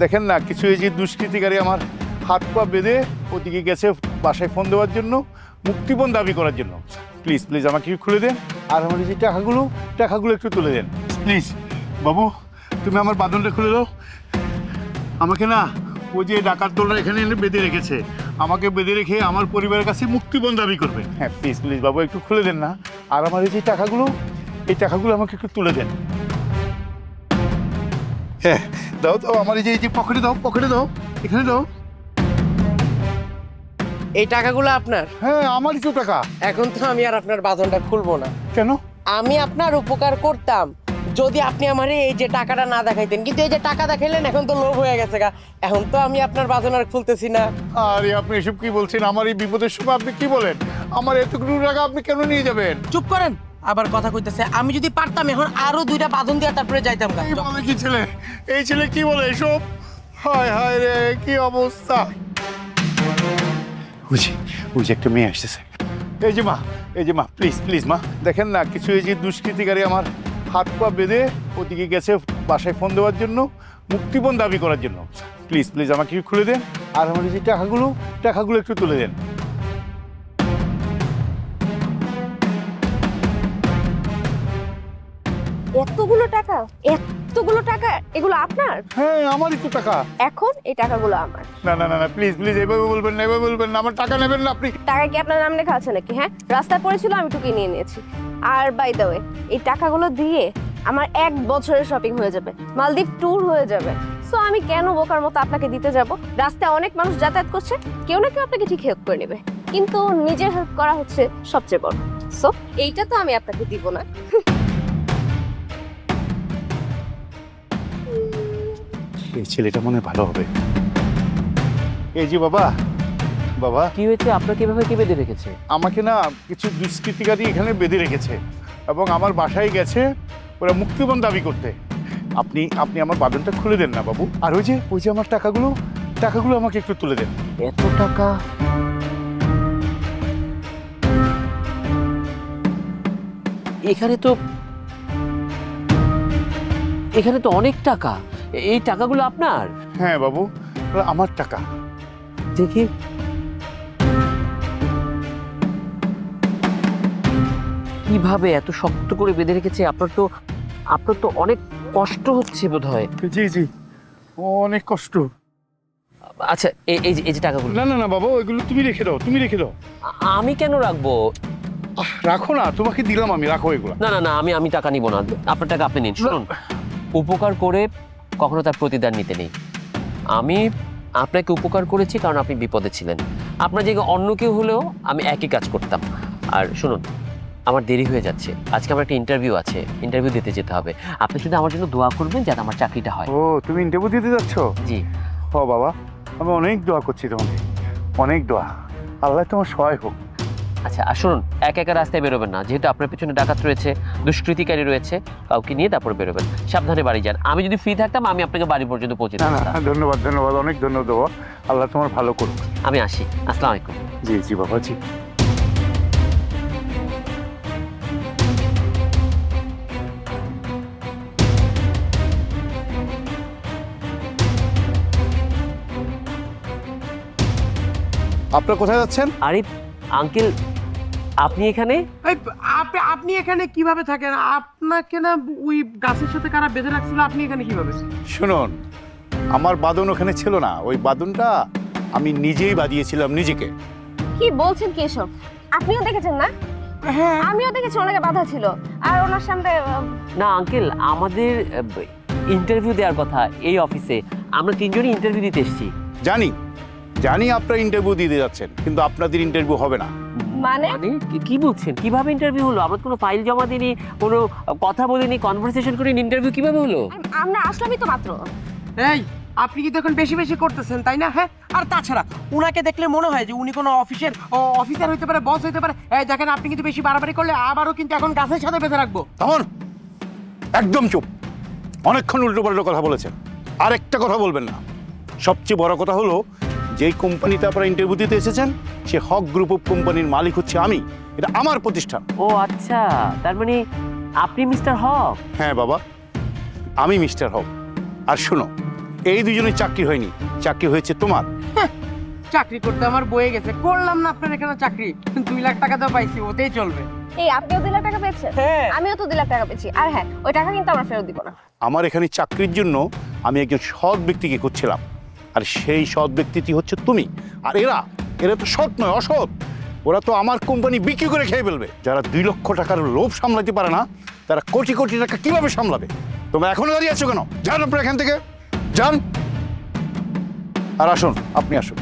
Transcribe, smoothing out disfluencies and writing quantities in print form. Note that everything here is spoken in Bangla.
দেখেন না, কিছু এই যে দুষ্কৃতিকারী আমার হাত পা বেঁধে ওদিকে গেছে বাসায় ফোন দেওয়ার জন্য, মুক্তিপণ দাবি করার জন্য। প্লিজ প্লিজ আমাকে একটু খুলে দেন, আর আমার এই যে টাকাগুলো একটু তুলে দেন প্লিজ। বাবু, তুমি আমার বাঁধনটা খুলে দাও। আমাকে না ওই যে ডাকাত দলরা এখানে এনে বেঁধে রেখেছে, আমাকে বেঁধে রেখে আমার পরিবারের কাছে মুক্তিপণ দাবি করবে। হ্যাঁ প্লিজ প্লিজ বাবু, একটু খুলে দেন না, আর আমার এই যে টাকাগুলো আমাকে একটু তুলে দেন। হ্যাঁ দাও দাও, আমার এই যে পকেটে দাও, এখানে দাও। এই টাকাগুলো আপনার? হ্যাঁ আমারই তো টাকা। এখন তো আমি আর আপনার বাঁধনটা খুলবো না। কেন? আমি আপনার উপকার করতাম যদি আপনি আমার এই যে টাকাটা না দেখাইতেন, কিন্তু এই যে টাকা দেখাইলেন এখন তো লোভ হয়ে গেছে গা, এখন তো আমি আপনার বাঁধন আর খুলতেছি না। আরে আপনি এসব কি বলছেন? আমার এই বিপদের সময় আপনি কি বলেন? আমার এতগুলো টাকা আপনি কেন নিয়ে যাবেন? চুপ করেন, আবার কথা কইতেছে। আমি যদি পারতাম এখন আরো 2টা বাঁধন দিয়ে তারপরে যাইতাম গা। এই বলে কি ছেলে? এই ছেলে কি বলে এসব? হায় হায় রে, কি অবস্থা! ওই যে একটা মেয়ে আসতেছে। এই যে মা প্লিজ প্লিজ মা, দেখেন না, কিছু এই যে দুষ্কৃতিকারী আমার হাত পা বেঁধে ওদিকে গেছে বাসায় ফোন দেওয়ার জন্য, মুক্তিপণ দাবি করার জন্য। প্লিজ প্লিজ আমাকে একটু খুলে দেন, আর আমার এই যে টাকাগুলো একটু তুলে দেন। এতগুলো টাকা এগুলো আপনার? হ্যাঁ আমারই তো টাকা। এখন এই টাকাগুলো আমার। না না না না, প্লিজ প্লিজ এভাবে বলবেন না, আমার টাকা নেবেন না আপনি। টাকা কি আপনার নাম লেখা আছে নাকি? হ্যাঁ, রাস্তায় পড়েছিল, আমি টুকিয়ে নিয়ে নিয়েছি। আর বাই দ্য ওয়ে, এই টাকাগুলো দিয়ে আমার 1 বছরের শপিং হয়ে যাবে, মালদ্বীপ ট্যুর হয়ে যাবে। সো আমি কেন বোকার মতো আপনাকে দিতে যাব? রাস্তায় অনেক মানুষ যাতায়াত করছে, কেউ না কেউ আপনাকে ঠিক হেল্প করে নেবে, কিন্তু নিজের হেল্প করা হচ্ছে সবচেয়ে বড়। সো এইটা তো আমি আপনাকে দিব না। এই ছেলেটা মনে ভালো হবে। এই যে বাবা কি হয়েছে? আপনাকে এভাবে কে বেঁধে রেখেছে? আমাকে না কিছু দুষ্কৃতিকারী এখানে বেঁধে রেখেছে এবং আমার বাসায় গেছে ওরা মুক্তিপণ দাবি করতে। আপনি আমার বাঁধনটা খুলে দেন না বাবু, আর ওই যে আমার টাকাগুলো আমাকে একটু তুলে দেন। এত টাকা? এখানে তো অনেক টাকা। এই টাকাগুলো আপনার? হ্যাঁ বাবু, আমার টাকা। দেখি, কিভাবে এত শক্ত করে বেঁধে রেখেছে? আপনার তো অনেক কষ্ট হচ্ছে বোধহয়। জি অনেক কষ্ট। আচ্ছা, এই যে টাকাগুলো। না না না বাবা, ওইগুলো তুমি রেখে দাও। আমি কেন রাখবো? রাখো না, তোমাকে দিলাম আমি, রাখো এগুলো। না না না, আমি টাকা নিব না। আপনার টাকা আপনি নিন। শুনুন, উপকার করে কখনো তার প্রতিদান নিতে নেই। আমি আপনাকে উপকার করেছি কারণ আপনি বিপদে ছিলেন। আপনার জায়গায় অন্য কেউ হলেও আমি একই কাজ করতাম। আর শুনুন, আমার দেরি হয়ে যাচ্ছে, আজকে আমার একটা ইন্টারভিউ আছে, ইন্টারভিউ দিতে যেতে হবে। আপনি শুধু আমার জন্য দোয়া করবেন যাতে আমার চাকরিটা হয়। ও, তুমি ইন্টারভিউ দিতে যাচ্ছ? জি। ও বাবা, আমি অনেক দোয়া করছি তোমাকে, অনেক দোয়া। আল্লাহ তোমার সহায় হোক। আচ্ছা, আর শুনুন, একা রাস্তায় বেরোবেন না, যেহেতু আপনার পেছনে ডাকাত রয়েছে, দুষ্কৃতিকারী রয়েছে, কাউকে নিয়ে তারপর বেরোবেন। সাবধানে বাড়ি যান। আমি যদি ফ্রি থাকতাম আমি আপনাকে বাড়ি পর্যন্ত পৌঁছে দিতাম। ধন্যবাদ, অনেক ধন্যবাদ বাবা। আল্লাহ তোমার ভালো করুক। আমি আসি। আসসালামু আলাইকুম। জি বাবা, জি। আপনারা কোথায় যাচ্ছেন? আরে আঙ্কেল, আপনি এখানে? আপনি এখানে কিভাবে থাকেন? আপনাকে না ওই গাছের সাথে কারা বেঁধে রাখছিল, আপনি এখানে কিভাবে? শুনুন, আমার বাঁধন ওখানে ছিল না, ওই বাঁধনটা আমি নিজেই বাঁধিয়েছিলাম নিজেকে। কি বলছেন কি এসব? আপনিও দেখেছেন না? হ্যাঁ, আমিও দেখেছি ওনাকে বাঁধা ছিল, আর ওনার সামনে না আঙ্কেল, আমাদের ইন্টারভিউ দেওয়ার কথা এই অফিসে। আমরা 3 জনই ইন্টারভিউ দিতে এসেছি। জানি আপনারা ইন্টারভিউ দিতে যাচ্ছেন, কিন্তু আপনাদের ইন্টারভিউ হবে না। মানে কি বলছেন? কিভাবে ইন্টারভিউ হলো? আমরা কোনো ফাইল জমা দিইনি, কোনো কথা বলিনি, কনভারসেশন করিনি, ইন্টারভিউ কিভাবে হলো? আমরা আসলামই তো মাত্র। এই আপনি কি তখন বেশি করতেছেন, তাই না? হ্যাঁ, আর তাছাড়া উনাকে দেখলে মনে হয় যে উনি কোনো অফিসার হইতে পারে, বস হইতে পারে। এই দেখেন, আপনি কিন্তু বেশি বাড়াবাড়ি করলে আবারও কিন্তু এখন গাছের সাথে বেঁধে রাখবো। তখন একদম চুপ। অনেকক্ষণ উল্টোপাল্টো কথা বলেছেন, আর একটা কথা বলবেন না। সবচেয়ে বড় কথা হলো, যেই কোম্পানিতে আপনারা ইন্টারভিউ দিতে এসেছেন সে হক গ্রুপ অফ কোম্পানির মালিক হচ্ছে আমি। এটা আমার প্রতিষ্ঠান। ও আচ্ছা, তার মানে আপনি মিস্টার হক? হ্যাঁ বাবা, আমি মিস্টার হক। আর শোনো, এই দুজনের চাকরি হয়নি, চাকরি হয়েছে তোমার। চাকরি করতে আমার বয়ে গেছে, করলাম না আপনার এখানে চাকরি, 2 লাখ টাকা তো পাইছি, ওতেই চলবে। এই আপনিও 2 লাখ টাকা পেয়েছেন? হ্যাঁ। আমিও তো 2 লাখ টাকা পেয়েছি। আর হ্যাঁ, ওই টাকা কিন্তু আমরা ফেরত দিব না। আমার এখানে চাকরির জন্য আমি একজন সৎ ব্যক্তিকে খুঁজছিলাম, আর সেই সৎ ব্যক্তিটি হচ্ছে তুমি। আর এরা এরা তো সৎ নয়, অসৎ। ওরা তো আমার কোম্পানি বিক্রি করে খেয়ে ফেলবে। যারা 2 লক্ষ টাকার লোভ সামলাতে পারে না, তারা কোটি কোটি টাকা কিভাবে সামলাবে? তোমরা এখনো দাঁড়িয়ে আছো কেন? যান আপনারা এখান থেকে, যান। আর আসুন, আপনি আসুন।